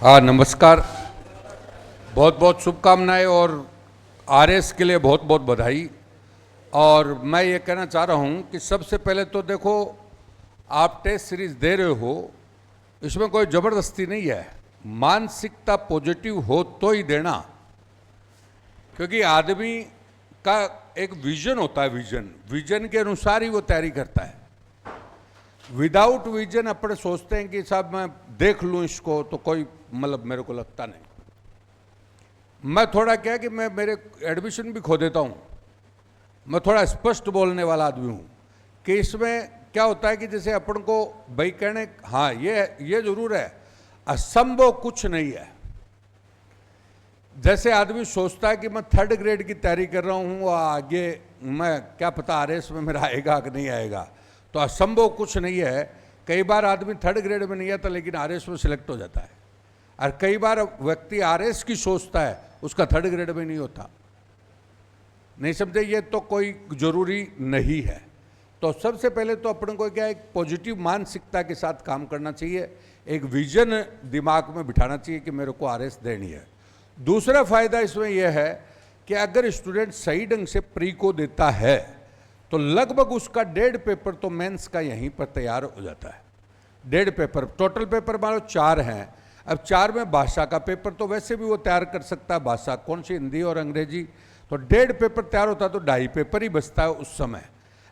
नमस्कार। बहुत बहुत शुभकामनाएं और आरएस के लिए बहुत बहुत बधाई। और मैं ये कहना चाह रहा हूँ कि सबसे पहले तो देखो, आप टेस्ट सीरीज दे रहे हो, इसमें कोई ज़बरदस्ती नहीं है। मानसिकता पॉजिटिव हो तो ही देना, क्योंकि आदमी का एक विजन होता है। विजन के अनुसार ही वो तैयारी करता है। विदाउट विजन अपने सोचते हैं कि साहब मैं देख लूँ इसको, तो कोई मतलब मेरे को लगता नहीं। मैं थोड़ा क्या है कि मैं मेरे एडमिशन भी खो देता हूँ। मैं थोड़ा स्पष्ट बोलने वाला आदमी हूँ कि इसमें क्या होता है कि जैसे अपन को भाई कहने, हाँ ये जरूर है, असंभव कुछ नहीं है। जैसे आदमी सोचता है कि मैं 3rd ग्रेड की तैयारी कर रहा हूँ, आगे मैं क्या पता आरएस में मेरा आएगा कि नहीं आएगा, तो असंभव कुछ नहीं है। कई बार आदमी 3rd ग्रेड में नहीं आता लेकिन आरएस में सिलेक्ट हो जाता है, और कई बार व्यक्ति आरएस की सोचता है, उसका 3rd ग्रेड में नहीं होता। नहीं समझे? ये तो कोई जरूरी नहीं है। तो सबसे पहले तो अपन को क्या, एक पॉजिटिव मानसिकता के साथ काम करना चाहिए। एक विजन दिमाग में बिठाना चाहिए कि मेरे को आरएस देनी है। दूसरा फायदा इसमें यह है कि अगर स्टूडेंट सही ढंग से प्री को देता है तो लगभग उसका 1.5 पेपर तो मेंस का यहीं पर तैयार हो जाता है। 1.5 पेपर, टोटल पेपर मान लो 4 हैं। अब 4 में भाषा का पेपर तो वैसे भी वो तैयार कर सकता है, भाषा कौन सी, हिंदी और अंग्रेजी। तो 1.5 पेपर तैयार होता है, तो 2.5 पेपर ही बचता है उस समय,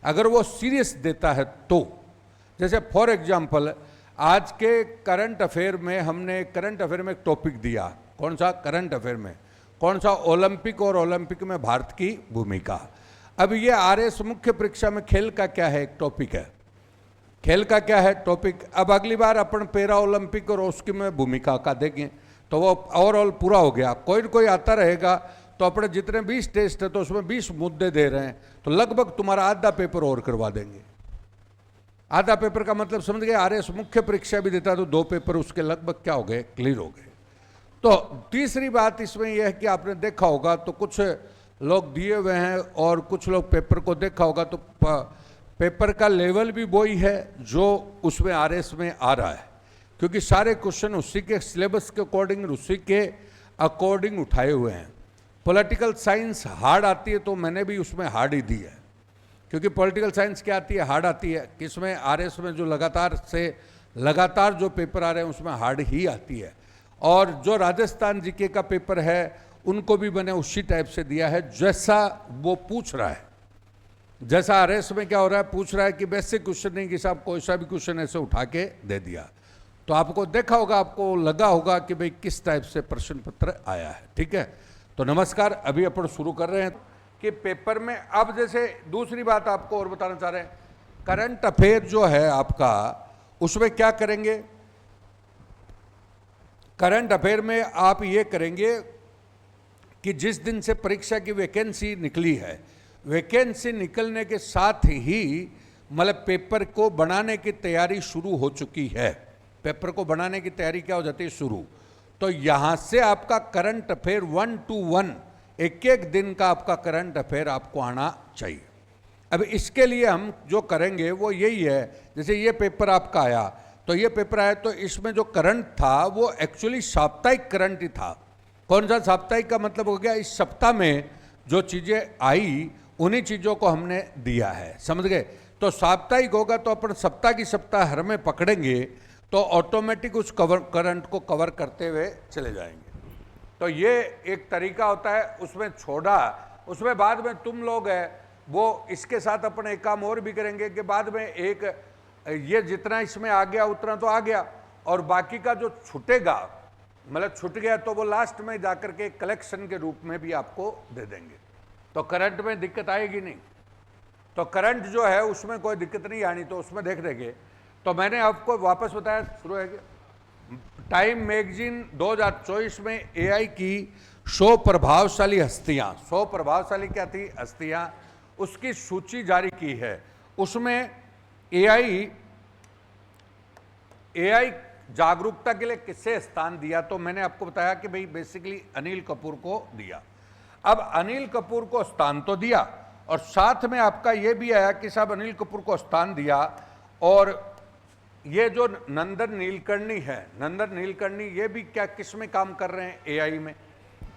अगर वो सीरियस देता है तो। जैसे फॉर एग्जाम्पल, आज के करंट अफेयर में हमने करंट अफेयर में एक टॉपिक दिया। कौन सा? करंट अफेयर में कौन सा? ओलंपिक और ओलंपिक में भारत की भूमिका। अब ये आरएस मुख्य परीक्षा में खेल का क्या है, एक टॉपिक है। खेल का क्या है टॉपिक। अब अगली बार अपन पैरा ओलंपिक और उसकी में भूमिका का देखें तो वो ओवरऑल पूरा हो गया। कोई न कोई आता रहेगा, तो अपने जितने 20 टेस्ट है तो उसमें 20 मुद्दे दे रहे हैं, तो लगभग तुम्हारा आधा पेपर और करवा देंगे। आधा पेपर का मतलब समझ गए। आरएस मुख्य परीक्षा भी देता है तो 2 पेपर उसके लगभग क्या हो गए, क्लियर हो गए। तो तीसरी बात इसमें यह है कि आपने देखा होगा तो कुछ लोग दिए हुए हैं और कुछ लोग पेपर को देखा होगा, तो पेपर का लेवल भी वही है जो उसमें आरएस में आ रहा है, क्योंकि सारे क्वेश्चन उसी के सिलेबस के अकॉर्डिंग, उसी के अकॉर्डिंग उठाए हुए हैं। पॉलिटिकल साइंस हार्ड आती है तो मैंने भी उसमें हार्ड ही दी है, क्योंकि पॉलिटिकल साइंस क्या आती है, हार्ड आती है। किसमें? आरएस में जो लगातार जो पेपर आ रहे हैं उसमें हार्ड ही आती है। और जो राजस्थान जीके का पेपर है उनको भी मैंने उसी टाइप से दिया है जैसा वो पूछ रहा है। जैसा आरएस में क्या हो रहा है, पूछ रहा है कि बेसिक क्वेश्चन नहीं कि साहब कोई सा भी क्वेश्चन ऐसे उठा के दे दिया। तो आपको देखा होगा, आपको लगा होगा कि भाई किस टाइप से प्रश्न पत्र आया है। ठीक है, तो नमस्कार। अभी अपन शुरू कर रहे हैं कि पेपर में अब जैसे दूसरी बात आपको और बताना चाह रहे हैं, करंट अफेयर जो है आपका, उसमें क्या करेंगे। करंट अफेयर में आप ये करेंगे कि जिस दिन से परीक्षा की वैकेंसी निकली है, वैकेंसी निकलने के साथ ही मतलब पेपर को बनाने की तैयारी शुरू हो चुकी है। पेपर को बनाने की तैयारी क्या हो जाती है, शुरू। तो यहाँ से आपका करंट अफेयर 1 to 1, एक दिन का आपका करंट अफेयर आपको आना चाहिए। अब इसके लिए हम जो करेंगे वो यही है, जैसे ये पेपर आपका आया, तो ये पेपर आया तो इसमें जो करंट था वो एक्चुअली साप्ताहिक करंट ही था। कौन सा? साप्ताहिक का मतलब हो गया इस सप्ताह में जो चीज़ें आई उन्हीं चीज़ों को हमने दिया है, समझ गए। तो साप्ताहिक होगा तो अपन सप्ताह की सप्ताह हर में पकड़ेंगे तो ऑटोमेटिक उस करंट को कवर करते हुए चले जाएंगे। तो ये एक तरीका होता है, उसमें छोड़ा। उसमें बाद में तुम लोग है वो इसके साथ अपन एक काम और भी करेंगे कि बाद में एक ये जितना इसमें आ गया उतना तो आ गया, और बाकी का जो छूटेगा, मतलब छूट गया, तो वो लास्ट में जाकर के कलेक्शन के रूप में भी आपको दे देंगे। तो करंट में दिक्कत आएगी नहीं। तो करंट जो है उसमें कोई दिक्कत नहीं आनी, तो उसमें देख लेंगे। तो मैंने आपको वापस बताया शुरू है कि टाइम मैगजीन 2024 में एआई की 100 प्रभावशाली हस्तियां, 100 प्रभावशाली क्या थी हस्तियां, उसकी सूची जारी की है। उसमें एआई जागरूकता के लिए किससे स्थान दिया, तो मैंने आपको बताया कि भाई बेसिकली अनिल कपूर को दिया। अब अनिल कपूर को स्थान तो दिया, और साथ में आपका ये भी आया कि साहब अनिल कपूर को स्थान दिया, और ये जो नंदन नीलकर्णी है, नंदन नीलकर्णी ये भी क्या किस में काम कर रहे हैं? एआई में।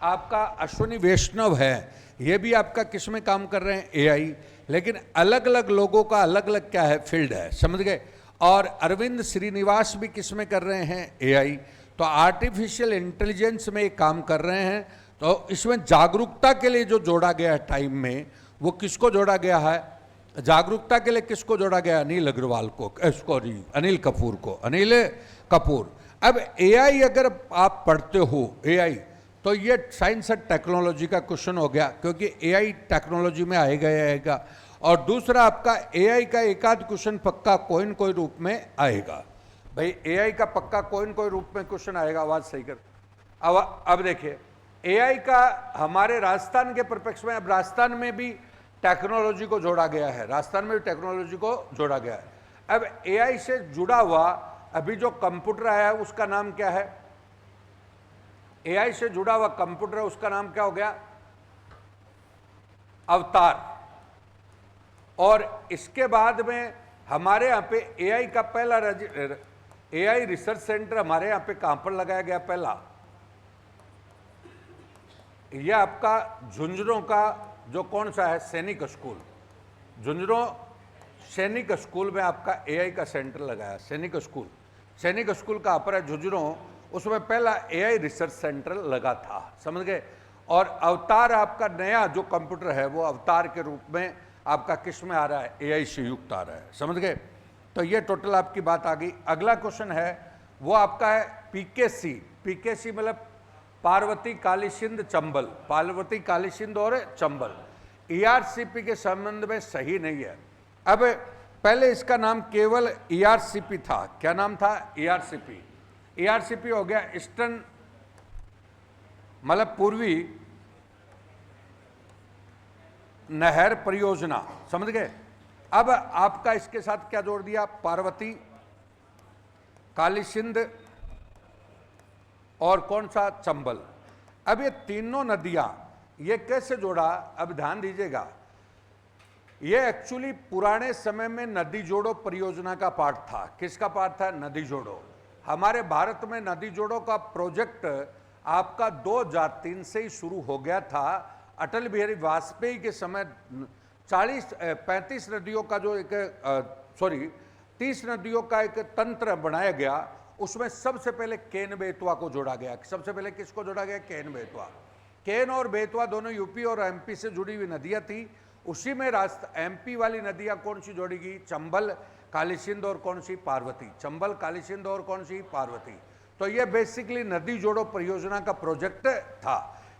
आपका अश्विनी वैष्णव है, ये भी आपका किस में काम कर रहे हैं? एआई। लेकिन अलग अलग लोगों का अलग अलग क्या है? फील्ड है, समझ गए। और अरविंद श्रीनिवास भी किस में कर रहे हैं? एआई। तो आर्टिफिशियल इंटेलिजेंस में काम कर रहे हैं। तो इसमें जागरूकता के लिए जो जोड़ा गया है टाइम में, वो किसको जोड़ा गया है? जागरूकता के लिए किसको जोड़ा गया? अनिल अग्रवाल को, इसको जी, अनिल कपूर को, अनिल कपूर। अब एआई अगर आप पढ़ते हो एआई, तो ये साइंस एंड टेक्नोलॉजी का क्वेश्चन हो गया, क्योंकि एआई टेक्नोलॉजी में आएगा। और दूसरा आपका एआई का एक आध क्वेश्चन पक्का कोई न कोई रूप में आएगा। भाई एआई का पक्का कोई न कोई रूप में क्वेश्चन आएगा। आवाज सही कर। अब देखिए एआई का हमारे राजस्थान के परिप्रेक्ष्य में, अब राजस्थान में भी टेक्नोलॉजी को जोड़ा गया है, राजस्थान में भी टेक्नोलॉजी को जोड़ा गया है। अब एआई से जुड़ा हुआ अभी जो कंप्यूटर है उसका नाम क्या है? एआई से जुड़ा हुआ कंप्यूटर है, उसका नाम क्या हो गया? अवतार। और इसके बाद में हमारे यहाँ पे एआई का पहला एआई रिसर्च सेंटर हमारे यहाँ पे कहां पर लगाया गया? पहला यह आपका झुंझुनू का जो कौन सा है? सैनिक स्कूल। झुंझुनू सैनिक स्कूल में आपका एआई का सेंटर लगाया। सैनिक स्कूल, सैनिक स्कूल कहां पर है? झुंझुनू। उसमें पहला एआई रिसर्च सेंटर लगा था, समझ गए। और अवतार आपका नया जो कंप्यूटर है वो अवतार के रूप में आपका किस में आ रहा है? एआई से युक्त आ रहा है, समझ गए। तो ये टोटल आपकी बात आ गई। अगला क्वेश्चन है वो आपका है पीकेसी। पीकेसी मतलब पार्वती कालीसिंध चंबल, पार्वती कालीसिंध और चंबल। ईआरसीपी के संबंध में सही नहीं है। अब पहले इसका नाम केवल ईआरसीपी था। क्या नाम था? ईआरसीपी। ईआरसीपी हो गया ईस्टर्न मतलब पूर्वी नहर परियोजना, समझ गए। अब आपका इसके साथ क्या जोड़ दिया? पार्वती, कालीसिंध और कौन सा? चंबल। अब ये तीनों नदियां ये कैसे जोड़ा? अब ध्यान दीजिएगा, ये एक्चुअली पुराने समय में नदी जोड़ो परियोजना का पार्ट था। किसका पार्ट था? नदी जोड़ो। हमारे भारत में नदी जोड़ो का प्रोजेक्ट आपका 2003 से ही शुरू हो गया था। अटल बिहारी वाजपेयी के समय 35 नदियों का जो एक 30 नदियों का एक तंत्र बनाया गया। उसमें सबसे पहले केन बेतवा को जोड़ा गया। सबसे पहले किसको जोड़ा गया? केन बेतवा। केन और बेतवा दोनों यूपी और एमपी से जुड़ी हुई नदियां थी। उसी में एमपी वाली नदियां कौन सी जोड़ी गई? चंबल, कालीसिंध और कौन सी? पार्वती। चंबल, कालीसिंध और कौन सी? पार्वती। तो ये बेसिकली नदी जोड़ो परियोजना का प्रोजेक्ट था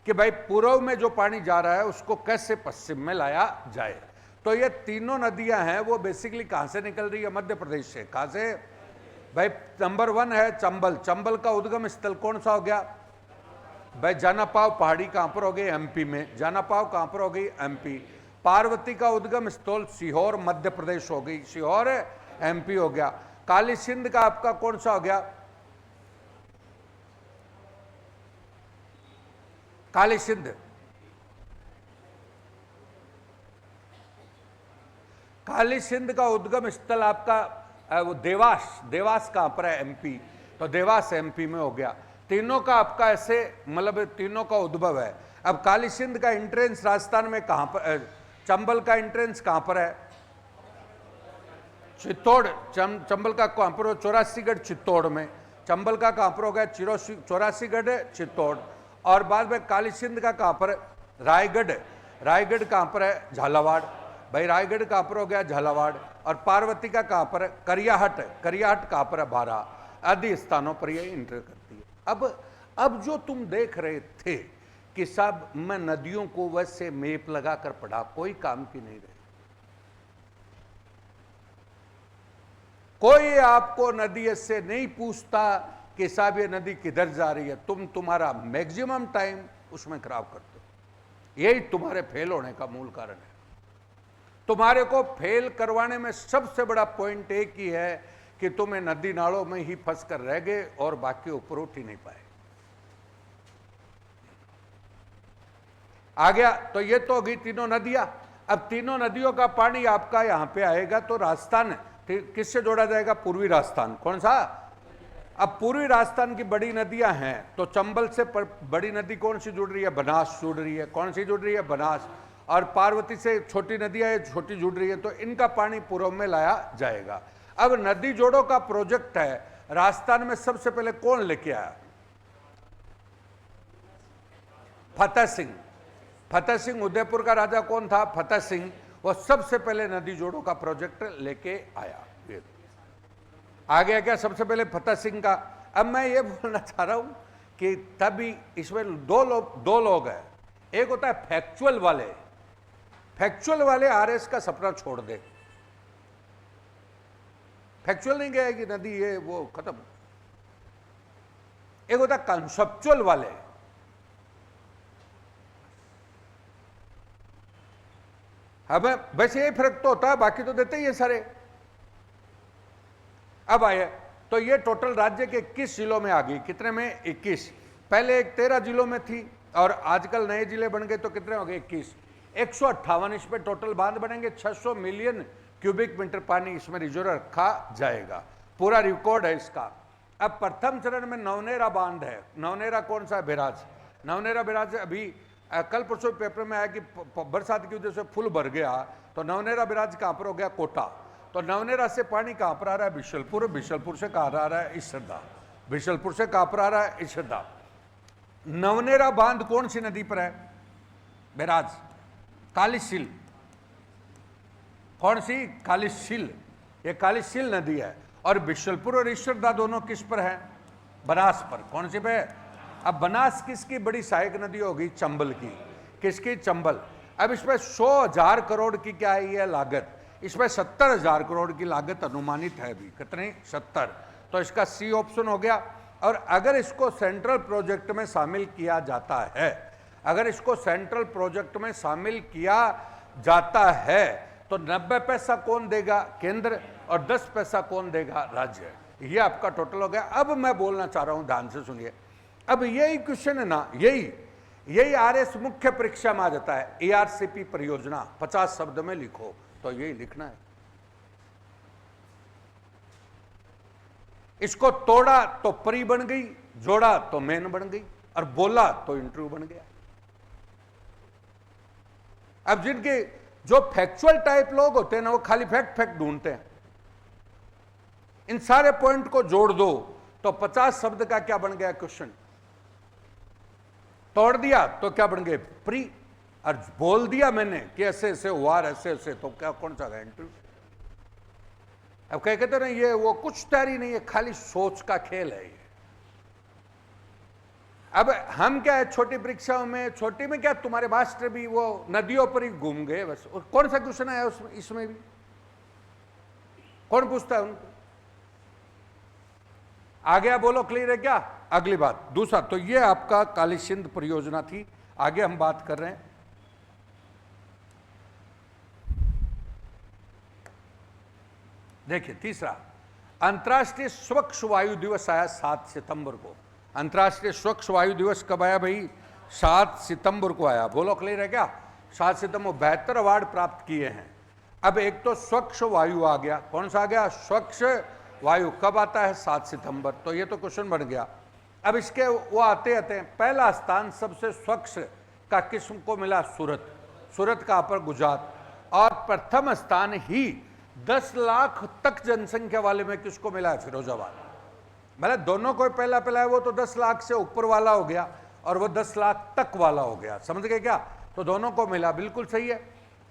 कि भाई पूर्व में जो पानी जा रहा है उसको कैसे पश्चिम में लाया जाए। तो ये तीनों नदियां हैं वो बेसिकली कहां से निकल रही है? मध्य प्रदेश से। कहां से? भाई नंबर 1 है चंबल। चंबल का उद्गम स्थल कौन सा हो गया? भाई जानापाव पहाड़ी कहां पर हो गई? एमपी में। जानापाव कहां पर हो गई? एमपी। पार्वती का उद्गम स्थल सीहोर मध्य प्रदेश हो गई, सीहोर एमपी हो गया। कालीसिंध का आपका कौन सा हो गया? कालीसिंध। कालीसिंध का उद्गम स्थल आपका वो देवास। देवास कहां पर है? एमपी। तो देवास एमपी में हो गया। तीनों का आपका ऐसे मतलब तीनों का उद्भव है। अब कालीसिंध का एंट्रेंस राजस्थान में कहां पर? चंबल का एंट्रेंस कहां पर है? चित्तौड़। चंबल का कहां पर? 84गढ़ चित्तौड़ में। चंबल का कहां पर हो गया? 84गढ़ चित्तौड़। और बाद में कालीसिंध का कहां पर? रायगढ़। रायगढ़ कहां पर है? झालावाड़। भाई रायगढ़ कहां पर हो गया? झालावाड़। और पार्वती का कहां पर है? करियाहट। करियाहट कहां पर है? बारा। आदि स्थानों पर यह इंटर करती है। अब जो तुम देख रहे थे कि साहब मैं नदियों को वैसे मेप लगाकर पढ़ा, कोई काम की नहीं रही। कोई आपको नदी से नहीं पूछता कि साहब ये नदी किधर जा रही है। तुम्हारा मैक्सिमम टाइम उसमें खराब करते हो। यही तुम्हारे फेल होने का मूल कारण है। तुम्हारे को फेल करवाने में सबसे बड़ा पॉइंट एक ही है कि तुम्हें नदी नालों में ही फंस कर रह गए और बाकी ऊपर उठ ही नहीं पाए। आ गया। तो ये तो होगी तीनों नदियां। अब तीनों नदियों का पानी आपका यहां पे आएगा तो राजस्थान किससे जोड़ा जाएगा? पूर्वी राजस्थान। कौन सा? अब पूर्वी राजस्थान की बड़ी नदियां हैं, तो चंबल से बड़ी नदी कौन सी जुड़ रही है? बनास जुड़ रही है। कौन सी जुड़ रही है? बनास। और पार्वती से छोटी नदियां है, छोटी जुड़ रही है, तो इनका पानी पूर्व में लाया जाएगा। अब नदी जोड़ो का प्रोजेक्ट है, राजस्थान में सबसे पहले कौन लेके आया? फतेह सिंह। फतेह सिंह, उदयपुर का राजा कौन था? फतेह सिंह। वो सबसे पहले नदी जोड़ो का प्रोजेक्ट लेके आया। आ गया क्या सबसे पहले? फतेह सिंह का। अब मैं ये बोलना चाह रहा हूं कि तभी इसमें दो लोग हैं। एक होता है फैक्चुअल वाले। फैक्चुअल वाले आरएस का सपना छोड़ दे। फैक्चुअल नहीं गया कि नदी ये वो खत्म। एक होता है कंसेप्चुअल वाले। हमें वैसे यही फर्क तो होता है, बाकी तो देते ही है सारे। अब आए तो ये टोटल राज्य के 21 जिलों में आ गई। कितने में? 21। पहले 13 जिलों में थी और आजकल नए जिले बन गए, तो कितने हो गए? 21। 158 इस पे टोटल बांध बनेंगे। 600 मिलियन क्यूबिक मीटर पानी इसमें रिजर्व रखा जाएगा। पूरा रिकॉर्ड है इसका। अब प्रथम चरण में नवनेरा बांध है। नवनेरा कौन सा है? बैराज। नवनेरा बैराज अभी कल परसों पेपर में आया कि बरसात की वजह से फुल भर गया, तो नवनेरा बैराज कहां पर हो गया? कोटा। तो नवनेरा से पानी कहां पर आ रहा है? बिशलपुर। बिशलपुर से कहां आ रहा है? इसरदा। बिशलपुर से कहां पर आ रहा है? इसरदा। नवनेरा बांध कौन सी नदी पर है? बैराज। कालीसील। कौन सी? कालीसील। ये कालीसील नदी है। और बिशलपुर और इसरदा दोनों किस पर है? बनास पर। कौन सी पे? अब बनास किसकी बड़ी सहायक नदी होगी? चंबल की। किसकी? चंबल। अब इसमें 100,000 करोड़ की क्या है ये लागत? इसमें 70,000 करोड़ की लागत अनुमानित है अभी। कितनी? 70। तो इसका सी ऑप्शन हो गया। और अगर इसको सेंट्रल प्रोजेक्ट में शामिल किया जाता है, अगर इसको सेंट्रल प्रोजेक्ट में शामिल किया जाता है, तो 90 पैसा कौन देगा? केंद्र। और 10 पैसा कौन देगा? राज्य। ये आपका टोटल हो गया। अब मैं बोलना चाह रहा हूं, ध्यान से सुनिए। अब यही क्वेश्चन है ना, यही आरएस मुख्य परीक्षा में आ जाता है। एआरसीपी परियोजना 50 शब्द में लिखो, तो यही लिखना है। इसको तोड़ा तो परी बन गई, जोड़ा तो मेन बन गई, और बोला तो इंटरव्यू बन गया। अब जिनके जो फैक्चुअल टाइप लोग होते हैं ना, वो खाली फैक्ट ढूंढते हैं। इन सारे पॉइंट को जोड़ दो तो 50 शब्द का क्या बन गया क्वेश्चन। तोड़ दिया तो क्या बन गए? प्री। और बोल दिया मैंने कि ऐसे ऐसे हुआ, ऐसे ऐसे, तो क्या कौन सा इंटरव्यू। अब कह कहते ना ये वो कुछ तैयारी नहीं है, खाली सोच का खेल है ये। अब हम क्या है, छोटी परीक्षाओं में, छोटी में क्या तुम्हारे मास्टर भी वो नदियों पर ही घूम गए बस। और कौन सा क्वेश्चन आया उसमें? इसमें भी कौन पूछता है उनको? आ गया? बोलो क्लियर है क्या? अगली बात दूसरा, तो ये आपका काली सिंध परियोजना थी। आगे हम बात कर रहे हैं देखिए तीसरा, अंतर्राष्ट्रीय स्वच्छ वायु दिवस आया 7 सितंबर को। अंतर्राष्ट्रीय स्वच्छ वायु दिवस कब आया भाई? 7 सितंबर को आया। बोलो क्लियर है क्या? 7 सितंबर। 72 अवार्ड प्राप्त किए हैं। अब एक तो स्वच्छ वायु आ गया। कौन सा आ गया? स्वच्छ वायु। कब आता है? 7 सितंबर। तो ये तो क्वेश्चन बन गया। अब इसके वो आते हैं। पहला स्थान सबसे स्वच्छ का किस्म को मिला? सूरत। सूरत का पर गुजरात। और प्रथम स्थान ही 10 लाख तक जनसंख्या वाले में किसको मिला है? फिरोजाबाद। मतलब दोनों को पहला है, वो तो 10 लाख से ऊपर वाला हो गया और वो 10 लाख तक वाला हो गया। समझ गए क्या? तो दोनों को मिला, बिल्कुल सही है।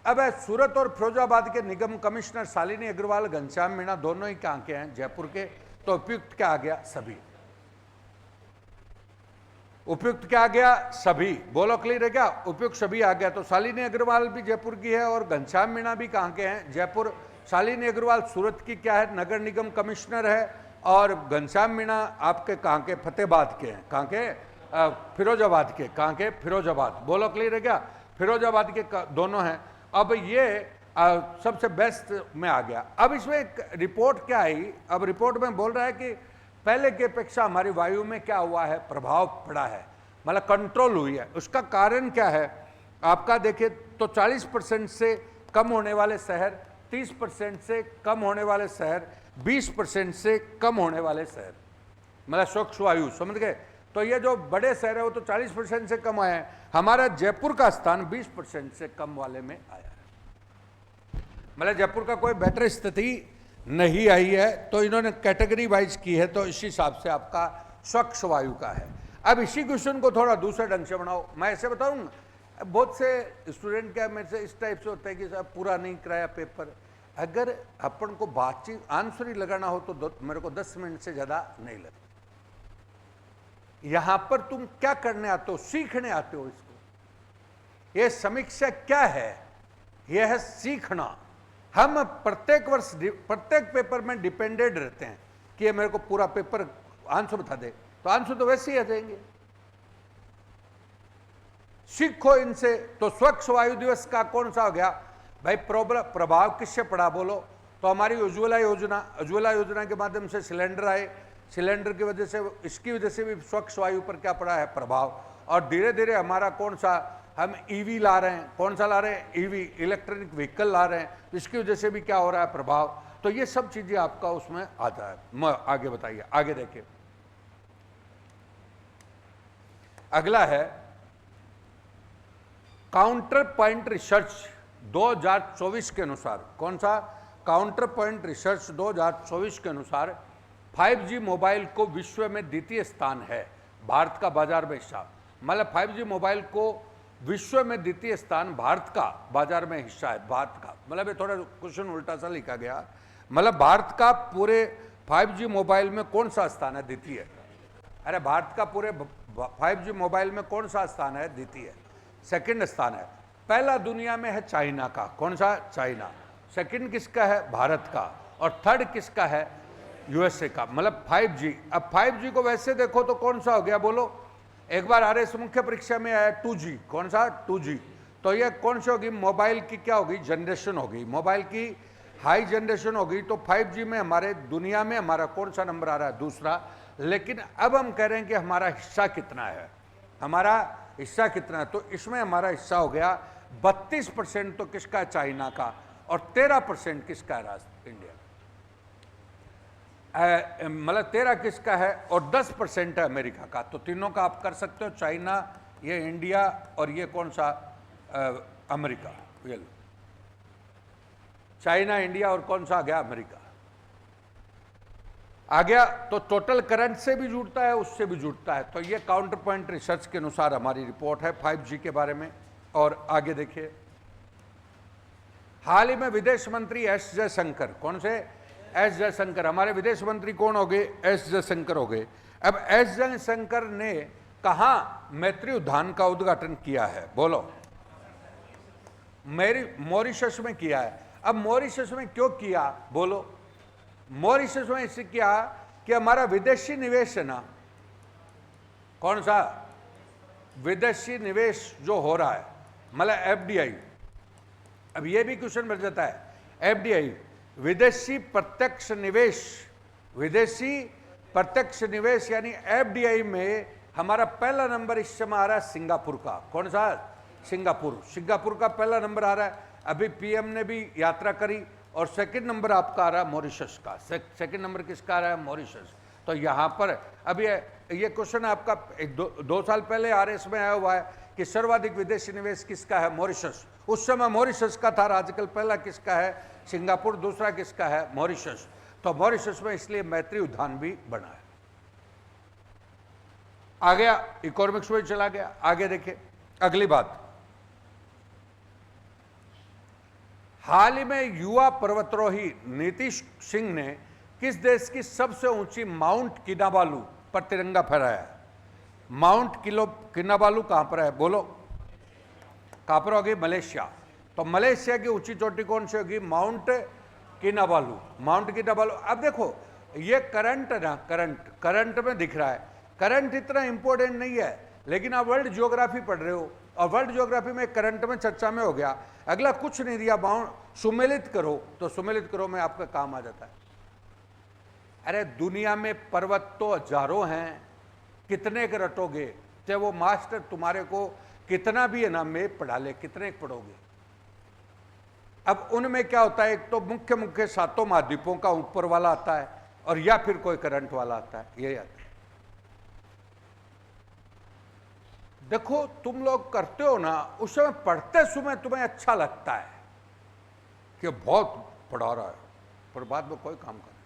अब है सूरत और फिरोजाबाद के निगम कमिश्नर शालिनी अग्रवाल, घनश्याम मीणा दोनों ही कहां के हैं? जयपुर के। तो उपयुक्त क्या आ गया? सभी। उपयुक्त क्या आ गया? सभी। बोलो क्लियर है क्या? उपयुक्त सभी आ गया। तो शालिनी अग्रवाल भी जयपुर की है और घनश्याम मीणा भी कहां के हैं? जयपुर। शालिनी अग्रवाल सूरत की क्या है? नगर निगम कमिश्नर है। और घनश्याम मीणा आपके कहां के? फतेहाबाद के हैं। कहां के? फिरोजाबाद के। कहां के? फिरोजाबाद। बोलो क्लियर है क्या? फिरोजाबाद के दोनों हैं। अब ये सबसे बेस्ट में आ गया। अब इसमें एक रिपोर्ट क्या आई? अब रिपोर्ट में बोल रहा है कि पहले की अपेक्षा हमारी वायु में क्या हुआ है? प्रभाव पड़ा है, मतलब कंट्रोल हुई है। उसका कारण क्या है? आपका देखिए तो 40% से कम होने वाले शहर 30% से कम होने वाले शहर, 20% से कम होने वाले शहर, मतलब स्वच्छ वायु, समझ गए। तो ये जो बड़े शहर है वो तो 40% से कम आए हैं, हमारा जयपुर का स्थान 20% से कम वाले में आया है। मतलब जयपुर का कोई बेटर स्थिति नहीं आई है, तो इन्होंने कैटेगरी वाइज की है, तो इस हिसाब से आपका स्वच्छ वायु का है। अब इसी क्वेश्चन को थोड़ा दूसरे ढंग से बनाओ। मैं ऐसे बताऊं, बहुत से स्टूडेंट क्या मेरे से इस टाइप से होता है कि साहब पूरा नहीं कराया पेपर। अगर अपन को बातचीत आंसर ही लगाना हो तो मेरे को 10 मिनट से ज़्यादा नहीं लगता। यहां पर तुम क्या करने आते हो? सीखने आते हो इसको। यह समीक्षा क्या है? यह है सीखना। हम प्रत्येक वर्ष प्रत्येक पेपर में डिपेंडेड रहते हैं कि ये मेरे को पूरा पेपर आंसर बता दे, तो आंसर तो वैसे ही आ जाएंगे। सीखो इनसे। तो स्वच्छ वायु दिवस का कौन सा हो गया भाई? प्रभाव किससे पड़ा बोलो? तो हमारी उज्ज्वला योजना के माध्यम से सिलेंडर आए, सिलेंडर की वजह से, इसकी वजह से भी स्वच्छ वायु पर क्या पड़ा है? प्रभाव। और धीरे धीरे हमारा कौन सा, हम ईवी ला रहे हैं, कौन सा ला रहे हैं? ईवी, इलेक्ट्रॉनिक व्हीकल ला रहे हैं, इसकी वजह से भी क्या हो रहा है? प्रभाव। तो ये सब चीजें आपका उसमें आता है। मैं आगे बताइए, आगे देखिए। अगला है काउंटर पॉइंट रिसर्च 2024 के अनुसार। कौन सा? काउंटर पॉइंट रिसर्च 2024 के अनुसार 5G मोबाइल को विश्व में द्वितीय स्थान है, भारत का बाजार में हिस्सा। मतलब 5G मोबाइल को विश्व में द्वितीय स्थान भारत का बाजार में हिस्सा है, भारत का। मतलब ये थोड़ा क्वेश्चन उल्टा सा लिखा गया। मतलब भारत का पूरे 5G मोबाइल में कौन सा स्थान है? द्वितीय। अरे भारत का पूरे 5G मोबाइल में कौन सा स्थान है? द्वितीय, सेकंड स्थान है। पहला दुनिया में है चाइना का। कौन सा? चाइना। सेकंड किसका है? भारत का। और थर्ड किसका है? यूएसए का। मतलब 5G। अब 5G को वैसे देखो तो कौन सा हो गया बोलो? एक बार RS मुख्य परीक्षा में आया 2G। कौन सा? 2G। तो ये कौन सी होगी? मोबाइल की क्या होगी? जनरेशन होगी, मोबाइल की हाई जनरेशन होगी। तो 5G में हमारे दुनिया में हमारा कौन सा नंबर आ रहा है? दूसरा। लेकिन अब हम कह रहे हैं कि हमारा हिस्सा कितना है, हमारा हिस्सा कितना है? तो इसमें हमारा हिस्सा हो गया 32%। तो किसका? चाइना का। और 13% किसका है? इंडिया। मतलब 13 किसका है? और 10% है अमेरिका का। तो तीनों का आप कर सकते हो, चाइना, ये इंडिया, और ये कौन सा? अमेरिका। ये लो, चाइना, इंडिया, और कौन सा आ गया? अमेरिका आ गया। तो टोटल करंट से भी जुड़ता है, उससे भी जुड़ता है। तो ये काउंटर पॉइंट रिसर्च के अनुसार हमारी रिपोर्ट है 5G के बारे में। और आगे देखिए, हाल ही में विदेश मंत्री एस जयशंकर, कौन से? एस जयशंकर। हमारे विदेश मंत्री कौन हो गए? एस जयशंकर हो गए। अब एस जयशंकर ने कहां मैत्री उद्यान का उद्घाटन किया है बोलो? मॉरिशस में किया है। अब मॉरिशस में क्यों किया बोलो? मॉरिशस में इससे किया कि हमारा विदेशी निवेश है ना, कौन सा? विदेशी निवेश जो हो रहा है, मतलब FDI। अब ये भी क्वेश्चन बन जाता है, FDI विदेशी प्रत्यक्ष निवेश, विदेशी प्रत्यक्ष निवेश यानी FDI में हमारा पहला नंबर इस समय आ रहा है सिंगापुर का। कौन सा? सिंगापुर। सिंगापुर का पहला नंबर आ रहा है। अभी PM ने भी यात्रा करी। और सेकंड नंबर आपका आ रहा है मॉरिशस का। सेकंड नंबर किसका आ रहा है? मॉरिशस। तो यहाँ पर अब ये क्वेश्चन आपका 2 साल पहले RS में आया हुआ है कि सर्वाधिक विदेशी निवेश किसका है? मॉरिशस। उस समय मॉरिशस का था, आजकल पहला किसका है? सिंगापुर। दूसरा किसका है? मॉरिशस। तो मॉरिशस में इसलिए मैत्री उद्यान भी बना है। आ गया, इकोनॉमिक्स में चला गया। आगे देखिए अगली बात। हाल ही में युवा पर्वतारोही नीतीश सिंह ने किस देश की सबसे ऊंची माउंट किनाबालू पर तिरंगा फहराया? माउंट किनाबालू कहां पर है बोलो? कहां पर होगी? मलेशिया। तो मलेशिया की ऊंची चोटी कौन सी होगी? माउंट किनाबालू। माउंट किनाबालू। अब देखो ये करंट है ना, करंट में दिख रहा है। करंट इतना इंपॉर्टेंट नहीं है, लेकिन आप वर्ल्ड ज्योग्राफी पढ़ रहे हो और वर्ल्ड ज्योग्राफी में करंट में चर्चा में हो गया। अगला कुछ नहीं दिया, सुमेलित करो, तो सुमेलित करो में आपका काम आ जाता है। अरे दुनिया में पर्वत तो हजारों हैं, कितने के रटोगे? चाहे वो मास्टर तुम्हारे को कितना भी है ना में पढ़ा ले, कितने पढ़ोगे? अब उनमें क्या होता है, एक तो मुख्य मुख्य सातों महाद्वीपों का ऊपर वाला आता है, और या फिर कोई करंट वाला आता है, ये आता है। देखो तुम लोग करते हो ना, उस समय पढ़ते समय तुम्हें अच्छा लगता है कि बहुत पढ़ा रहा है, पर बाद में कोई काम कर।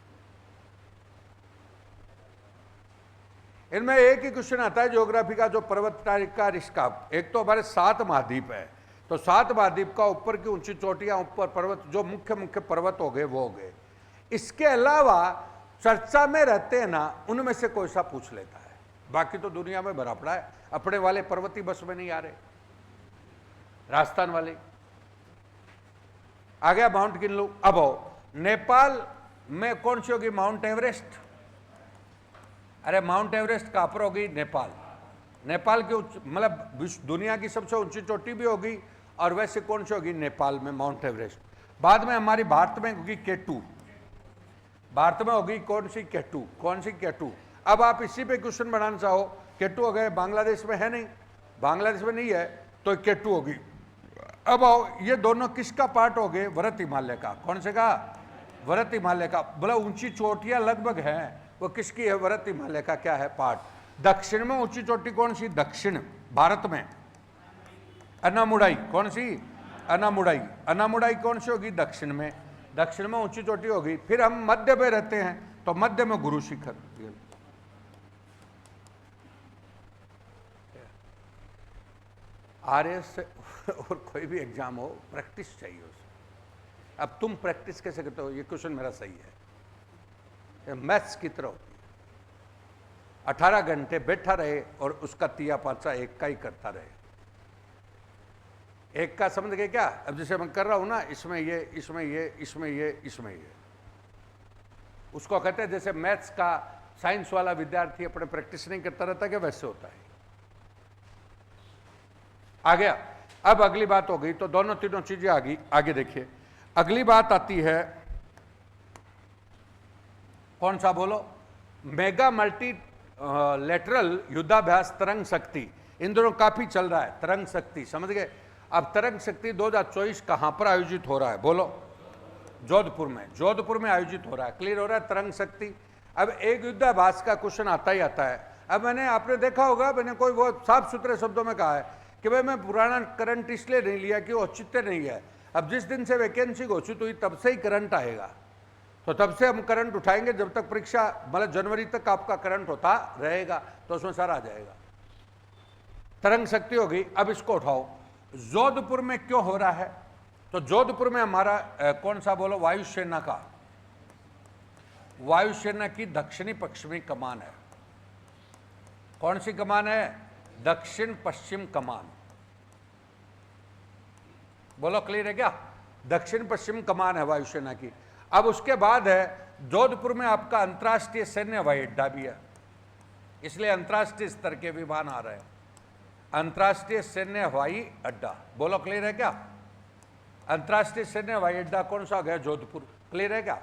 इनमें एक ही क्वेश्चन आता है ज्योग्राफी का, जो पर्वत का इसका, एक तो हमारे 7 महाद्वीप है, तो 7 महाद्वीप का ऊपर की ऊंची चोटियां, ऊपर पर्वत, जो मुख्य मुख्य पर्वत हो गए वो हो गए। इसके अलावा चर्चा में रहते हैं ना, उनमें से कोई सा पूछ लेता है, बाकी तो दुनिया में भरा पड़ा है। अपने वाले पर्वती बस में नहीं आ रहे, राजस्थान वाले आ गया माउंट किनलू। अब हो नेपाल में कौन सी होगी, माउंट एवरेस्ट। अरे माउंट एवरेस्ट कहां पर होगी, नेपाल। नेपाल की मतलब दुनिया की सबसे ऊंची चोटी भी होगी, और वैसे कौन सी होगी, नेपाल में माउंट एवरेस्ट। बाद में हमारी भारत में होगी K2, भारत में होगी कौन सी, K2, कौन सी K2। अब आप इसी पे क्वेश्चन बनाना चाहो, K2 हो गए, बांग्लादेश में है नहीं, बांग्लादेश में नहीं है तो K2 होगी। अब आओ, ये दोनों किसका पार्ट हो गए, वरत हिमालय का। कौन से का, वरत हिमालय का। बोला ऊंची चोटियां लगभग हैं, वो किसकी है, वरत हिमालय का क्या है, पार्ट। दक्षिण में ऊंची चोटी कौन सी, दक्षिण भारत में अनामुड़ाई। कौन सी, अनामुड़ाई। अनामुड़ाई कौन सी होगी, दक्षिण में, दक्षिण में ऊंची चोटी होगी। फिर हम मध्य में रहते हैं, तो मध्य में गुरु शिखर। RS और कोई भी एग्जाम हो, प्रैक्टिस चाहिए उसे। अब तुम प्रैक्टिस कैसे करते हो, ये क्वेश्चन मेरा सही है, मैथ्स की तरह होती है। 18 घंटे बैठा रहे और उसका तिया पाचा एक का ही करता रहे। एक का समझ गए क्या, अब जैसे मैं कर रहा हूं ना, इसमें ये, इसमें ये, इसमें ये, इसमें ये, उसको कहते हैं जैसे मैथ्स का साइंस वाला विद्यार्थी अपने प्रैक्टिस नहीं करता रहता, कि वैसे होता है। आ गया। अब अगली बात हो गई, तो दोनों तीनों चीजें आ गई। आगे देखिए, अगली बात आती है, कौन सा बोलो, मेगा मल्टी लेटरल युद्धाभ्यास तरंग शक्ति। इन दोनों काफी चल रहा है, तरंग शक्ति, समझ गए। अब तरंग शक्ति 2024 कहां पर आयोजित हो रहा है, बोलो, जोधपुर में, जोधपुर में आयोजित हो रहा है। क्लियर हो रहा है, तरंग शक्ति। अब एक युद्धाभ्यास का क्वेश्चन आता ही आता है। अब आपने देखा होगा, मैंने कोई वो साफ सुथरे शब्दों में कहा है कि भाई मैं पुराना करंट इसलिए नहीं लिया कि वो औचित्य नहीं है। अब जिस दिन से वैकेंसी घोषित हुई तब से ही करंट आएगा, तो तब से हम करंट उठाएंगे जब तक परीक्षा, मतलब जनवरी तक आपका करंट होता रहेगा, तो उसमें सारा आ जाएगा। तरंग शक्ति हो गई। अब इसको उठाओ, जोधपुर में क्यों हो रहा है, तो जोधपुर में हमारा कौन सा बोलो, वायुसेना का, वायुसेना की दक्षिणी पश्चिमी कमान है। कौन सी कमान है, दक्षिण पश्चिम कमान। बोलो क्लियर है क्या, दक्षिण पश्चिम कमान है वायुसेना की। अब उसके बाद है, जोधपुर में आपका अंतर्राष्ट्रीय सैन्य हवाई अड्डा भी है, इसलिए अंतर्राष्ट्रीय स्तर के विमान आ रहे हैं। अंतर्राष्ट्रीय सैन्य हवाई अड्डा, बोलो क्लियर है क्या, अंतर्राष्ट्रीय सैन्य हवाई अड्डा कौन सा गया, जोधपुर। क्लियर है क्या।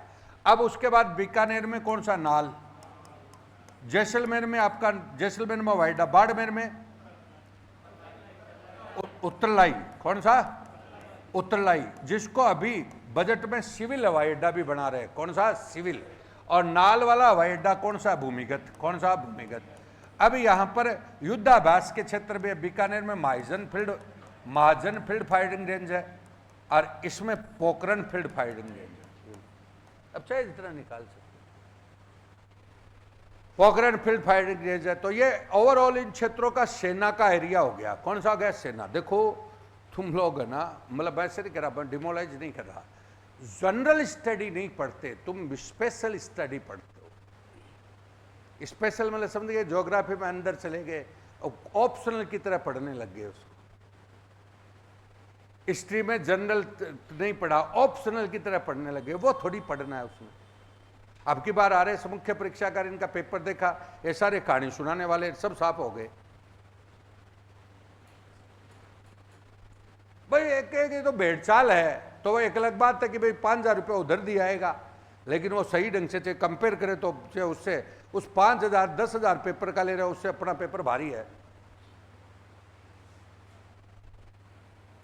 अब उसके बाद बीकानेर में कौन सा, नाल। जैसलमेर में आपका, जैसलमेर में हवाई अड्डा। बाड़मेर में उत्तरलाई। कौन सा, उत्तरलाई, जिसको अभी बजट में सिविल हवाई अड्डा भी बना रहे। कौन सा, सिविल। और नाल वाला हवाई अड्डा कौन सा, भूमिगत। कौन सा, भूमिगत। अब यहां पर युद्धाभ्यास के क्षेत्र में बीकानेर में महाजन फील्ड फायरिंग रेंज है, और इसमें पोखरण फील्ड फायरिंग रेंज है। अब चाहे जितना निकाल सकते, पोखरण फील्ड फायरिंग रेंज है। तो ये ओवरऑल इन क्षेत्रों का सेना का एरिया हो गया। कौन सा हो गया, सेना। देखो तुम लोग है ना, मतलब ऐसे नहीं कर रहा, डिमोलाइज नहीं कर रहा, जनरल स्टडी नहीं पढ़ते, तुम स्पेशल स्टडी पढ़ते हो। स्पेशल मतलब समझ गए, ज्योग्राफी में अंदर चले गए, ऑप्शनल की तरह पढ़ने लग गए उसको। हिस्ट्री में जनरल नहीं पढ़ा, ऑप्शनल की तरह पढ़ने लगे, वो थोड़ी पढ़ना है उसमें। अब की बार आ रहे मुख्य परीक्षाकार, इनका पेपर देखा, ये सारे कहानी सुनाने वाले सब साफ हो गए। भाई एक तो भेड़चाल है, तो वो एक अलग बात है कि भाई 5,000 रुपये उधर दिया आएगा, लेकिन वो सही ढंग से कंपेयर करे तो उससे, उस 5,000 10,000 पेपर का ले रहे हो, उससे अपना पेपर भारी है।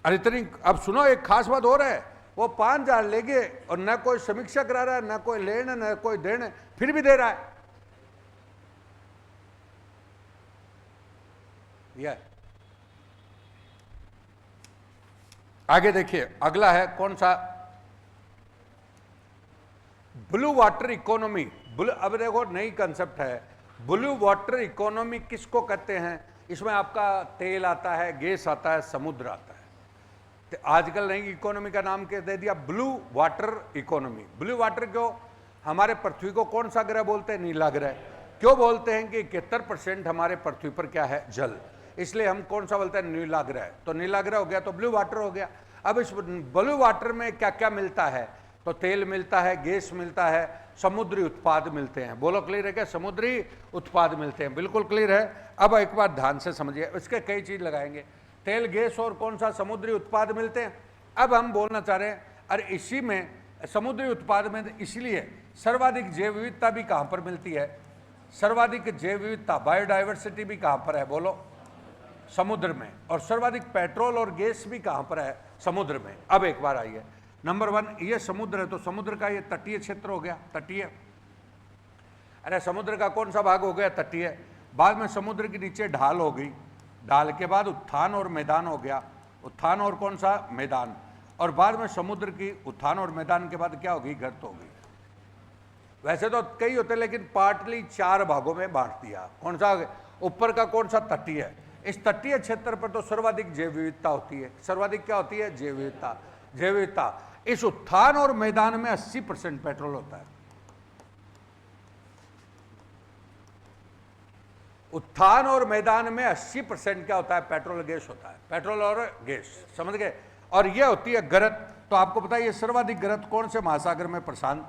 अरे इतनी, अब सुनो एक खास बात हो रहा है, वो 5,000 लेंगे और न कोई समीक्षा करा रहा है, न कोई लेने न कोई देने, फिर भी दे रहा है। यह आगे देखिए, अगला है कौन सा, ब्लू वाटर इकोनॉमी। अब देखो नई कंसेप्ट है, ब्लू वाटर इकोनॉमी किसको कहते हैं? इसमें आपका तेल आता है, गैस आता है, समुद्र आता है। तो आजकल नई इकोनॉमी का नाम क्या दे दिया? Blue water economy. Blue water क्यों? हमारे पृथ्वी को कौन सा ग्रह बोलते हैं? नीला ग्रह। क्यों बोलते हैं कि 71% हमारे पृथ्वी पर क्या है? जल। इसलिए हम कौन सा बोलते हैं? नीला ग्रह। तो नीला ग्रह हो गया तो ब्लू वाटर हो गया। अब इस ब्लू वाटर में क्या क्या मिलता है? तो तेल मिलता है, गैस मिलता है, समुद्री उत्पाद मिलते हैं। बोलो क्लियर है क्या? समुद्री उत्पाद मिलते हैं, बिल्कुल क्लियर है। अब एक बार ध्यान से समझिए, इसके कई चीज लगाएंगे, तेल, गैस और कौन सा? समुद्री उत्पाद मिलते हैं। अब हम बोलना चाह रहे हैं, अरे इसी में समुद्री उत्पाद में इसलिए सर्वाधिक जैव विविधता भी कहां पर मिलती है? सर्वाधिक जैव विविधता, बायोडाइवर्सिटी भी कहां पर है? बोलो, समुद्र में। और सर्वाधिक पेट्रोल और गैस भी कहां पर है? समुद्र में। अब एक बार आइए, नंबर 1 ये समुद्र है, तो समुद्र का ये तटीय क्षेत्र हो गया, तटीय। अरे समुद्र का कौन सा भाग हो गया? तटीय। बाद में समुद्र के नीचे ढाल हो गई, ढाल के बाद उत्थान और मैदान हो गया, उत्थान और कौन सा? मैदान। और बाद में समुद्र की उत्थान और मैदान के बाद क्या होगी? गर्त होगी। वैसे तो कई होते, लेकिन पार्टली 4 भागों में बांट दिया। कौन सा? ऊपर का कौन सा? तटीय। इस तटीय क्षेत्र पर तो सर्वाधिक जैव विविधता होती है। सर्वाधिक क्या होती है? जैव विविधता। जैव विविधता। इस उत्थान और मैदान में 80% पेट्रोल होता है। उत्थान और मैदान में 80% क्या होता है? पेट्रोल गैस होता है। पेट्रोल और गैस, समझ गए? और यह होती है गरत। तो आपको पता है ये सर्वाधिक गरत कौन से महासागर में? प्रशांत।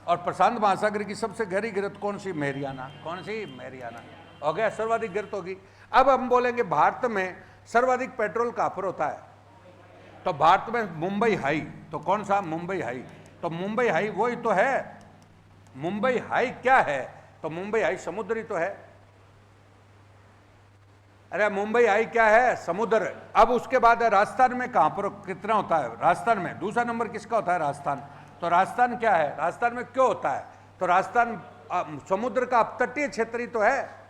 और प्रशांत महासागर की सबसे गहरी गरत कौन सी? मैरियाना। कौन सी? मैरियाना। हो गया, सर्वाधिक गरत होगी। अब हम बोलेंगे भारत में सर्वाधिक पेट्रोल कहां पर होता है? तो भारत में मुंबई हाई। तो कौन सा? मुंबई हाई। तो मुंबई हाई वही तो है। मुंबई हाई क्या है? तो मुंबई हाई समुद्र ही तो है। अरे मुंबई हाई क्या है? समुद्र। अब उसके बाद राजस्थान में कहां पर कितना होता है? राजस्थान में दूसरा नंबर किसका होता है? राजस्थान। तो राजस्थान क्या है? राजस्थान में क्यों होता है? तो राजस्थान समुद्र का अपतटीय क्षेत्र ही तो है।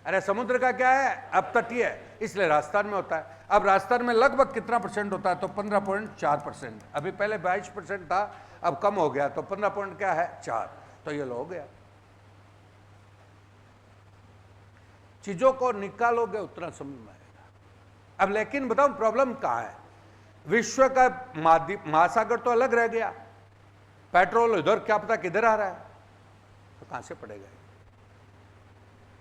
अरे समुद्र का क्या है? अपतटीय, इसलिए राजस्थान में होता है। अब राजस्थान में लगभग कितना % होता है? तो 15.4%। अभी पहले 22% था, अब कम हो गया, तो 15 पॉइंट क्या है? 4। तो ये लो हो गया। चीजों को निकालोगे उतना समझ में आएगा। अब लेकिन बताओ प्रॉब्लम कहां है? विश्व का महासागर तो अलग रह गया, पेट्रोल इधर क्या पता किधर आ रहा है, तो कहां से पड़ेगा?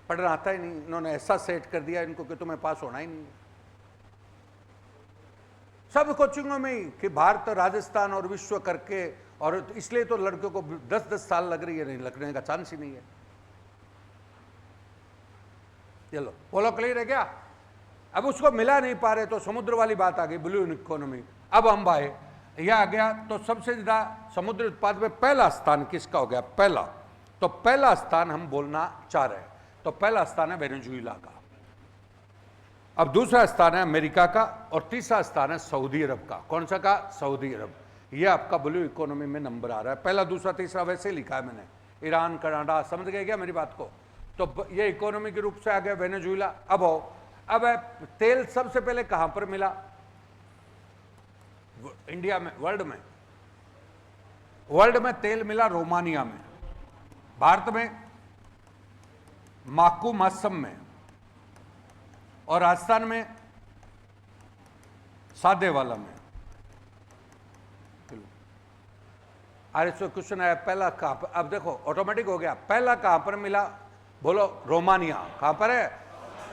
पढ़ना आता ही नहीं, इन्होंने ऐसा सेट कर दिया इनको कि तुम्हें पास होना ही नहीं। सब कोचिंगों में ही कि भारत, राजस्थान और विश्व करके, और इसलिए तो लड़कियों को 10-10 साल लग रही है, नहीं लगने का चांस ही नहीं है। चलो बोलो क्लियर है क्या? अब उसको मिला नहीं पा रहे, तो समुद्र वाली बात आ गई, ब्लू इकोनॉमी। अब हम आए, यह आ गया, तो सबसे ज्यादा समुद्री उत्पाद में पहला स्थान किसका हो गया? पहला। तो पहला स्थान हम बोलना चाह रहे हैं, तो पहला स्थान है वेनेजुएला का, अब दूसरा स्थान है अमेरिका का, और तीसरा स्थान है सऊदी अरब का। कौन सा का? सऊदी अरब। ये आपका ब्लू इकोनॉमी में नंबर आ रहा है, पहला दूसरा तीसरा वैसे ही लिखा है मैंने, ईरान, कनाडा, समझ गए क्या मेरी बात को? तो ये इकोनॉमी के रूप से आ गया वेनेजुएला। अब हो, अब है तेल सबसे पहले कहां पर मिला? इंडिया में, वर्ल्ड में तेल मिला रोमानिया में, भारत में माकू मासम में, और राजस्थान में सादेवाला में। आरएसओ क्वेश्चन आया पहला कहां पर? अब देखो ऑटोमेटिक हो गया, पहला कहां पर मिला? बोलो रोमानिया। कहां पर है?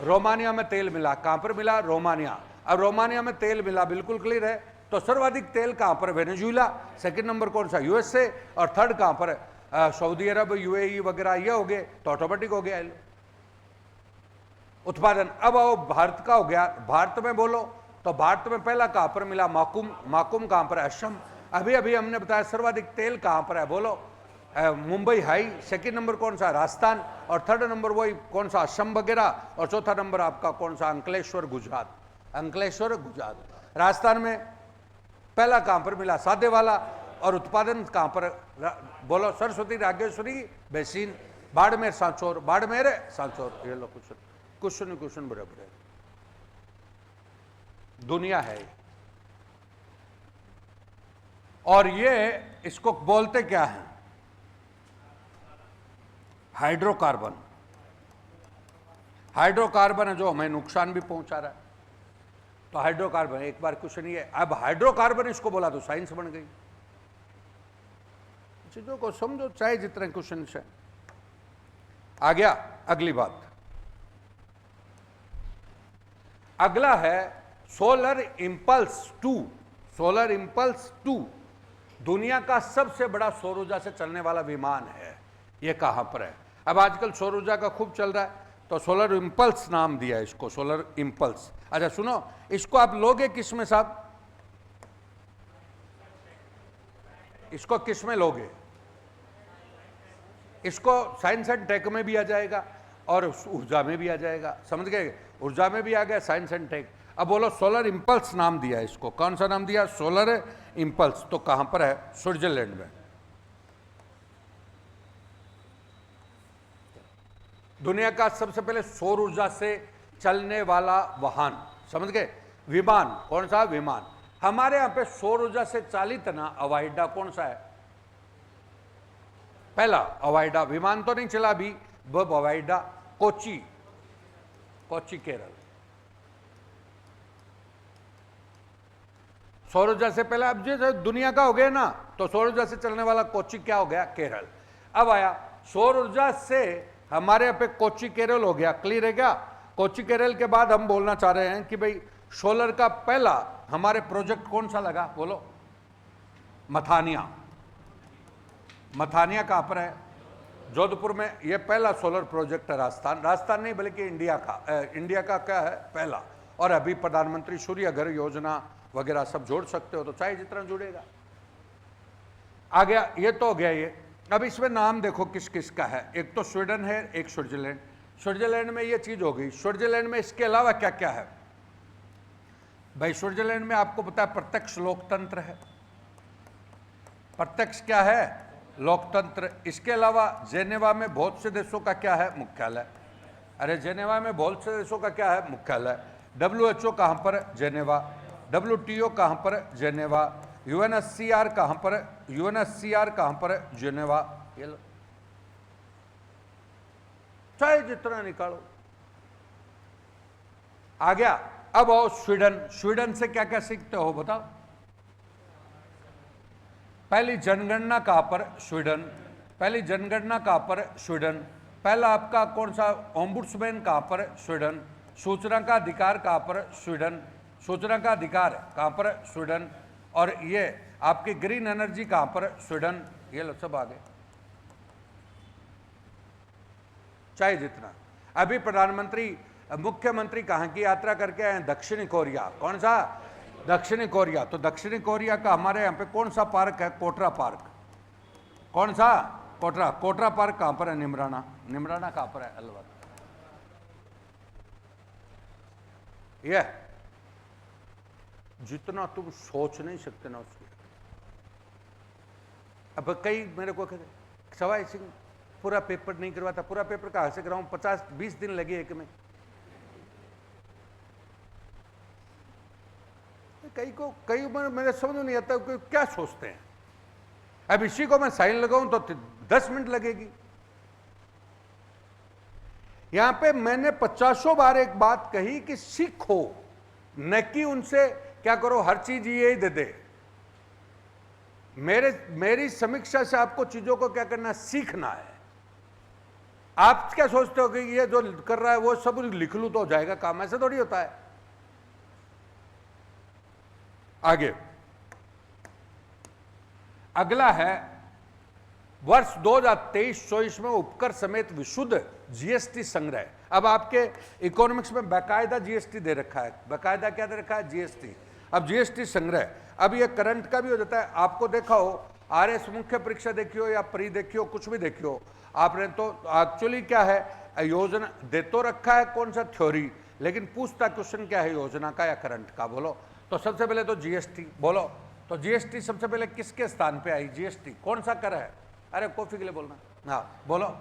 रोमानिया में तेल मिला। कहां पर मिला? रोमानिया। अब रोमानिया में तेल मिला, बिल्कुल क्लियर है। तो सर्वाधिक तेल कहां पर? वेनेजुएला। सेकंड नंबर कौन सा? यूएसए। और थर्ड कहां पर? सऊदी अरब, यूएई वगैरह, ये हो गए, तो ऑटोमेटिक हो गया उत्पादन। अब आओ भारत का हो गया, भारत में बोलो, तो भारत में पहला कहां पर मिला? माकुम। माकुम कहां पर? असम। अभी अभी हमने बताया सर्वाधिक तेल कहां पर है? बोलो मुंबई हाई। सेकंड नंबर कौन सा? राजस्थान। और थर्ड नंबर वही कौन सा? असम वगैरह। और चौथा नंबर आपका कौन सा? अंकलेश्वर, गुजरात। अंकलेश्वर, गुजरात। राजस्थान में पहला कहां पर मिला? सादे वाला। और उत्पादन कहां पर? बोलो, सरस्वती, रागेश्वरी, बेसिन, बाड़मेर, सांचौर, बाड़मेर, सांचौर। ये लो क्वेश्चन बराबर है। दुनिया है। और ये इसको बोलते क्या है? हाइड्रोकार्बन। हाइड्रोकार्बन है जो हमें नुकसान भी पहुंचा रहा है। तो हाइड्रोकार्बन एक बार क्वेश्चन ये, अब हाइड्रोकार्बन इसको बोला तो साइंस बन गई। चीजों को समझो, चाहे जितने क्वेश्चन है। आ गया अगली बात। अगला है सोलर इंपल्स 2। सोलर इंपल्स 2 दुनिया का सबसे बड़ा सौर ऊर्जा से चलने वाला विमान है। ये कहां पर है? अब आजकल सौर ऊर्जा का खूब चल रहा है, तो सोलर इंपल्स नाम दिया है इसको, सोलर इंपल्स। अच्छा सुनो, इसको आप लोगे किस में साहब? इसको किस में लोगे? इसको साइंस एंड टेक में भी आ जाएगा और ऊर्जा में भी आ जाएगा। समझ गए? ऊर्जा में भी आ गया, साइंस एंड टेक। अब बोलो, सोलर इंपल्स नाम दिया इसको। कौन सा नाम दिया? Solar impulse. तो कहां पर है? स्विट्जरलैंड में। दुनिया का सबसे पहले सौर ऊर्जा से चलने वाला वाहन, समझ गए? विमान। कौन सा विमान? हमारे यहां पे सौर ऊर्जा से चालित ना हवाई अड्डा कौन सा है? पहला हवाई अड्डा, विमान तो नहीं चला अभी, वो हवाई अड्डा कोची, कोची केरल। सौर ऊर्जा से पहले, अब जो दुनिया का हो गया ना, तो सौर ऊर्जा से चलने वाला कोची क्या हो गया? केरल। अब आया सौर ऊर्जा से हमारे यहाँ पे कोची केरल हो गया। क्लियर है क्या? कोची केरल के बाद हम बोलना चाह रहे हैं कि भाई सोलर का पहला हमारे प्रोजेक्ट कौन सा लगा? बोलो। मथानिया। मथानिया कहां पर है? जोधपुर में। ये पहला सोलर प्रोजेक्ट है राजस्थान नहीं बल्कि इंडिया का क्या है? पहला। और अभी प्रधानमंत्री सूर्य घर योजना वगैरह सब जोड़ सकते हो, तो चाहे जितना जुड़ेगा। आ गया, ये तो हो गया ये। अब इसमें नाम देखो किस किस का है। एक तो स्वीडन है, एक स्विट्जरलैंड। स्विट्जरलैंड में ये चीज हो गई। स्विट्जरलैंड में इसके अलावा क्या क्या है भाई? स्विट्जरलैंड में आपको पता है प्रत्यक्ष लोकतंत्र है। प्रत्यक्ष क्या है? लोकतंत्र। इसके अलावा जेनेवा में बहुत से देशों का क्या है? मुख्यालय। अरे जेनेवा में बहुत से देशों का क्या है? मुख्यालय। WHO कहां पर? जेनेवा। WTO कहां पर? जेनेवा। UNSCR कहां पर? UNSCR कहां पर? जेनेवा। ये लो, चाहे जितना निकालो। आ गया। अब आओ स्वीडन। स्वीडन से क्या क्या सीखते हो बताओ? पहली जनगणना कहां पर? स्वीडन। पहली जनगणना कहां पर? स्वीडन। पहला आपका कौन सा? ओम्बुड्समैन कहां पर? स्वीडन। सूचना का अधिकार कहां पर? स्वीडन। सूचना का अधिकार कहां पर? स्वीडन। और ये आपकी ग्रीन एनर्जी कहां पर? स्वीडन। ये लो सब आ गए, चाहे जितना। अभी प्रधानमंत्री मुख्यमंत्री कहां की यात्रा करके आए? दक्षिणी कोरिया। कौन सा? दक्षिणी कोरिया। तो दक्षिणी कोरिया का हमारे यहाँ पे कौन सा पार्क है? कोटरा पार्क। कौन सा? कोटरा। कोटरा पार्क कहां पर है? निमराना। निमराना कहां पर है? अलवर। ये जितना तुम सोच नहीं सकते ना उसके। अब कई मेरे को कहते सवाई सिंह पूरा पेपर नहीं करवाता। पूरा पेपर कहां से कराऊं? 50-20 दिन लगे एक में। कई मेरे समझ नहीं आता कि क्या सोचते हैं। अब इसी को मैं साइन लगाऊं तो 10 मिनट लगेगी। यहां पे मैंने 50 बार एक बात कही कि सीखो, न कि उनसे क्या करो हर चीज ये दे दे। मेरी समीक्षा से आपको चीजों को क्या करना? सीखना है। आप क्या सोचते हो कि ये जो कर रहा है वो सब लिख लूं तो हो जाएगा काम? ऐसा थोड़ी होता है। आगे अगला है वर्ष 2023-24 में उपकर समेत विशुद्ध जीएसटी संग्रह। अब आपके इकोनॉमिक्स में बाकायदा जीएसटी दे रखा है। बाकायदा क्या दे रखा है? जीएसटी। अब जीएसटी संग्रह, अब ये करंट का भी हो जाता है। आपको देखा हो आरएस मुख्य परीक्षा देखियो या प्री देखियो, कुछ भी देखियो आपने, तो एक्चुअली क्या है? योजना दे तो रखा है कौन सा? थ्योरी। लेकिन पूछता क्वेश्चन क्या है? योजना का या करंट का? बोलो। तो सबसे पहले तो जीएसटी बोलो। तो जीएसटी सबसे पहले किसके स्थान पे आई? जीएसटी कौन सा कर है? अरे कॉफी के लिए बोलना, हाँ बोलो।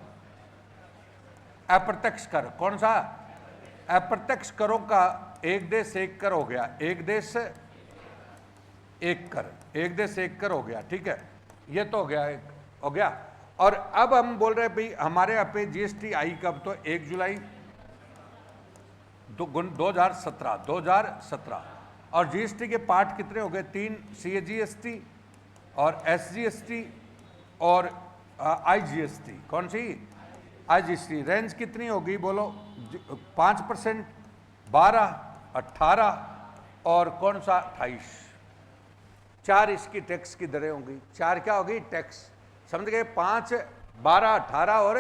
अप्रत्यक्ष कर, कौन सा? अप्रत्यक्ष करों का एक देश एक कर हो गया, एक देश एक कर, एक देश एक कर हो गया, ठीक है, ये तो हो गया, एक हो गया। और अब हम बोल रहे हैं भाई हमारे यहाँ पे जीएसटी आई कब? तो 1 जुलाई 2017। और जीएसटी के पार्ट कितने हो गए? 3, सीजीएसटी और एसजीएसटी और आईजीएसटी। कौन सी? आईजीएसटी। रेंज कितनी होगी बोलो? 5%, 12, 18 और कौन सा? 28। 4 इसकी टैक्स की दरें होंगी। 4 क्या होगी? टैक्स, समझ गए? 5, 12, 18 और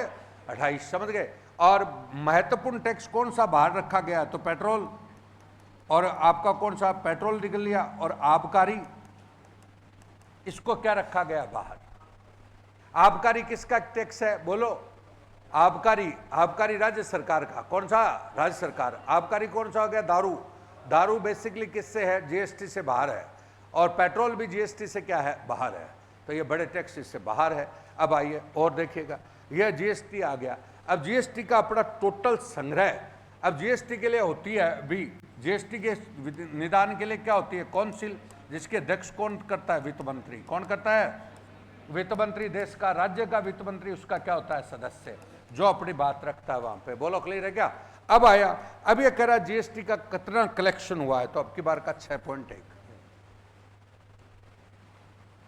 28, समझ गए? और महत्वपूर्ण टैक्स कौन सा बाहर रखा गया? तो पेट्रोल, और आपका कौन सा? पेट्रोल निकल लिया। और आबकारी, इसको क्या रखा गया बाहर? आबकारी किसका टैक्स है बोलो? आबकारी, आबकारी राज्य सरकार का। कौन सा? राज्य सरकार। आबकारी कौन सा हो गया? दारू। दारू बेसिकली किससे है? जीएसटी से बाहर है। और पेट्रोल भी जीएसटी से क्या है? बाहर है। तो ये बड़े टैक्स इससे बाहर है। अब आइए और देखिएगा, यह जीएसटी आ गया। अब जीएसटी का अपना टोटल संग्रह, अब जीएसटी के लिए होती है भी, जीएसटी के निदान के लिए क्या होती है? काउंसिल, जिसके अध्यक्ष कौन करता है? वित्त मंत्री। कौन करता है? वित्त मंत्री। देश का, राज्य का वित्त मंत्री, उसका क्या होता है? सदस्य, जो अपनी बात रखता है वहां पे। बोलो क्लियर है क्या? अब आया, अब ये कह रहा जीएसटी का कितना कलेक्शन हुआ है? तो अब की बार का 6.1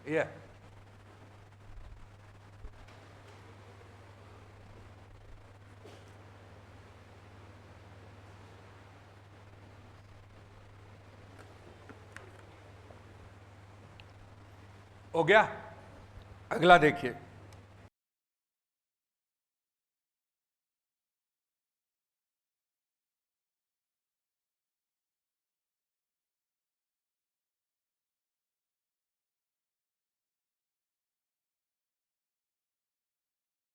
ये हो गया। अगला देखिए,